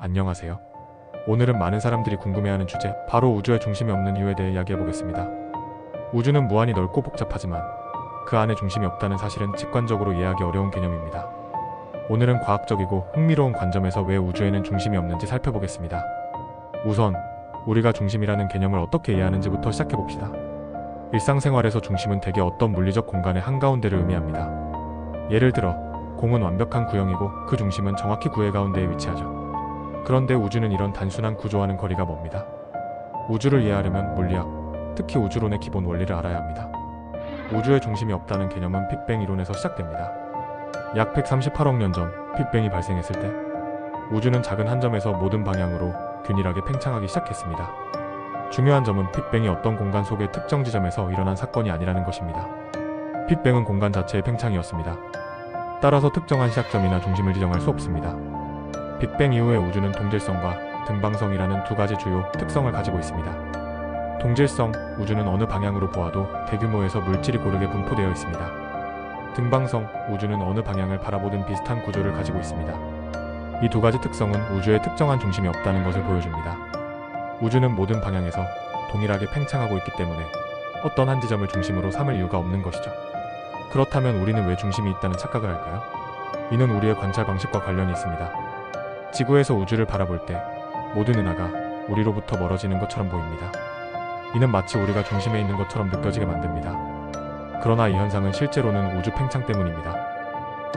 안녕하세요. 오늘은 많은 사람들이 궁금해하는 주제, 바로 우주의 중심이 없는 이유에 대해 이야기해보겠습니다. 우주는 무한히 넓고 복잡하지만 그 안에 중심이 없다는 사실은 직관적으로 이해하기 어려운 개념입니다. 오늘은 과학적이고 흥미로운 관점에서 왜 우주에는 중심이 없는지 살펴보겠습니다. 우선 우리가 중심이라는 개념을 어떻게 이해하는지부터 시작해봅시다. 일상생활에서 중심은 대개 어떤 물리적 공간의 한가운데를 의미합니다. 예를 들어 공은 완벽한 구형이고 그 중심은 정확히 구의 가운데에 위치하죠. 그런데 우주는 이런 단순한 구조와는 거리가 멉니다. 우주를 이해하려면 물리학, 특히 우주론의 기본 원리를 알아야 합니다. 우주의 중심이 없다는 개념은 빅뱅 이론에서 시작됩니다. 약 138억 년 전 빅뱅이 발생했을 때 우주는 작은 한 점에서 모든 방향으로 균일하게 팽창하기 시작했습니다. 중요한 점은 빅뱅이 어떤 공간 속의 특정 지점에서 일어난 사건이 아니라는 것입니다. 빅뱅은 공간 자체의 팽창이었습니다. 따라서 특정한 시작점이나 중심을 지정할 수 없습니다. 빅뱅 이후의 우주는 동질성과 등방성이라는 두 가지 주요 특성을 가지고 있습니다. 동질성, 우주는 어느 방향으로 보아도 대규모에서 물질이 고르게 분포되어 있습니다. 등방성, 우주는 어느 방향을 바라보든 비슷한 구조를 가지고 있습니다. 이 두 가지 특성은 우주에 특정한 중심이 없다는 것을 보여줍니다. 우주는 모든 방향에서 동일하게 팽창하고 있기 때문에 어떤 한 지점을 중심으로 삼을 이유가 없는 것이죠. 그렇다면 우리는 왜 중심이 있다는 착각을 할까요? 이는 우리의 관찰 방식과 관련이 있습니다. 지구에서 우주를 바라볼 때 모든 은하가 우리로부터 멀어지는 것처럼 보입니다. 이는 마치 우리가 중심에 있는 것처럼 느껴지게 만듭니다. 그러나 이 현상은 실제로는 우주 팽창 때문입니다.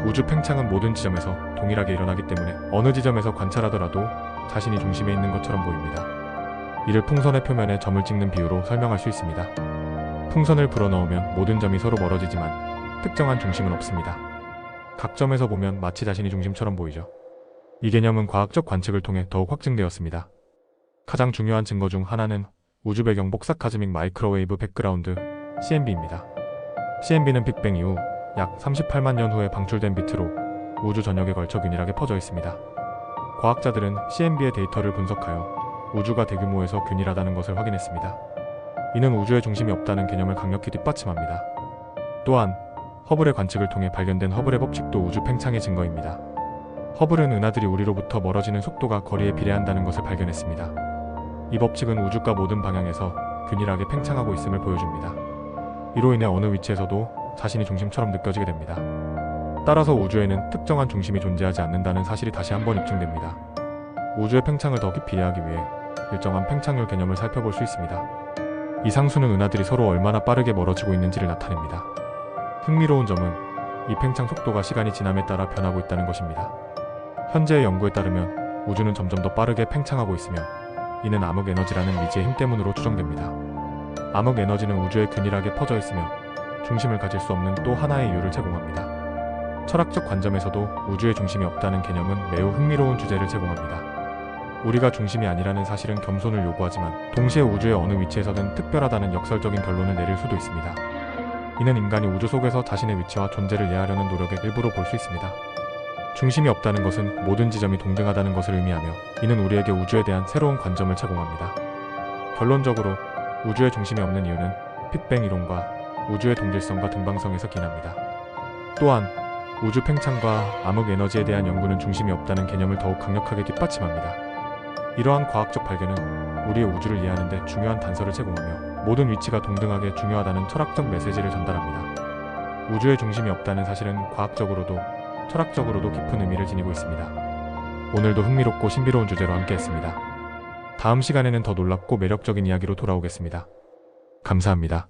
우주 팽창은 모든 지점에서 동일하게 일어나기 때문에 어느 지점에서 관찰하더라도 자신이 중심에 있는 것처럼 보입니다. 이를 풍선의 표면에 점을 찍는 비유로 설명할 수 있습니다. 풍선을 불어넣으면 모든 점이 서로 멀어지지만 특정한 중심은 없습니다. 각 점에서 보면 마치 자신이 중심처럼 보이죠. 이 개념은 과학적 관측을 통해 더욱 확증되었습니다. 가장 중요한 증거 중 하나는 우주 배경 복사 카즈믹 마이크로웨이브 백그라운드 CMB입니다. CMB는 빅뱅 이후 약 38만 년 후에 방출된 빛으로 우주 전역에 걸쳐 균일하게 퍼져 있습니다. 과학자들은 CMB의 데이터를 분석하여 우주가 대규모에서 균일하다는 것을 확인했습니다. 이는 우주의 중심이 없다는 개념을 강력히 뒷받침합니다. 또한 허블의 관측을 통해 발견된 허블의 법칙도 우주 팽창의 증거입니다. 허블은 은하들이 우리로부터 멀어지는 속도가 거리에 비례한다는 것을 발견했습니다. 이 법칙은 우주가 모든 방향에서 균일하게 팽창하고 있음을 보여줍니다. 이로 인해 어느 위치에서도 자신이 중심처럼 느껴지게 됩니다. 따라서 우주에는 특정한 중심이 존재하지 않는다는 사실이 다시 한번 입증됩니다. 우주의 팽창을 더 깊이 이해하기 위해 일정한 팽창률 개념을 살펴볼 수 있습니다. 이 상수는 은하들이 서로 얼마나 빠르게 멀어지고 있는지를 나타냅니다. 흥미로운 점은 이 팽창 속도가 시간이 지남에 따라 변하고 있다는 것입니다. 현재의 연구에 따르면 우주는 점점 더 빠르게 팽창하고 있으며 이는 암흑 에너지라는 미지의 힘 때문으로 추정됩니다. 암흑 에너지는 우주에 균일하게 퍼져 있으며 중심을 가질 수 없는 또 하나의 이유를 제공합니다. 철학적 관점에서도 우주의 중심이 없다는 개념은 매우 흥미로운 주제를 제공합니다. 우리가 중심이 아니라는 사실은 겸손을 요구하지만 동시에 우주의 어느 위치에서든 특별하다는 역설적인 결론을 내릴 수도 있습니다. 이는 인간이 우주 속에서 자신의 위치와 존재를 이해하려는 노력의 일부로 볼 수 있습니다. 중심이 없다는 것은 모든 지점이 동등하다는 것을 의미하며 이는 우리에게 우주에 대한 새로운 관점을 제공합니다. 결론적으로 우주의 중심이 없는 이유는 빅뱅 이론과 우주의 동질성과 등방성에서 기인합니다. 또한 우주 팽창과 암흑 에너지에 대한 연구는 중심이 없다는 개념을 더욱 강력하게 뒷받침합니다. 이러한 과학적 발견은 우리의 우주를 이해하는 데 중요한 단서를 제공하며 모든 위치가 동등하게 중요하다는 철학적 메시지를 전달합니다. 우주의 중심이 없다는 사실은 과학적으로도 철학적으로도 깊은 의미를 지니고 있습니다. 오늘도 흥미롭고 신비로운 주제로 함께했습니다. 다음 시간에는 더 놀랍고 매력적인 이야기로 돌아오겠습니다. 감사합니다.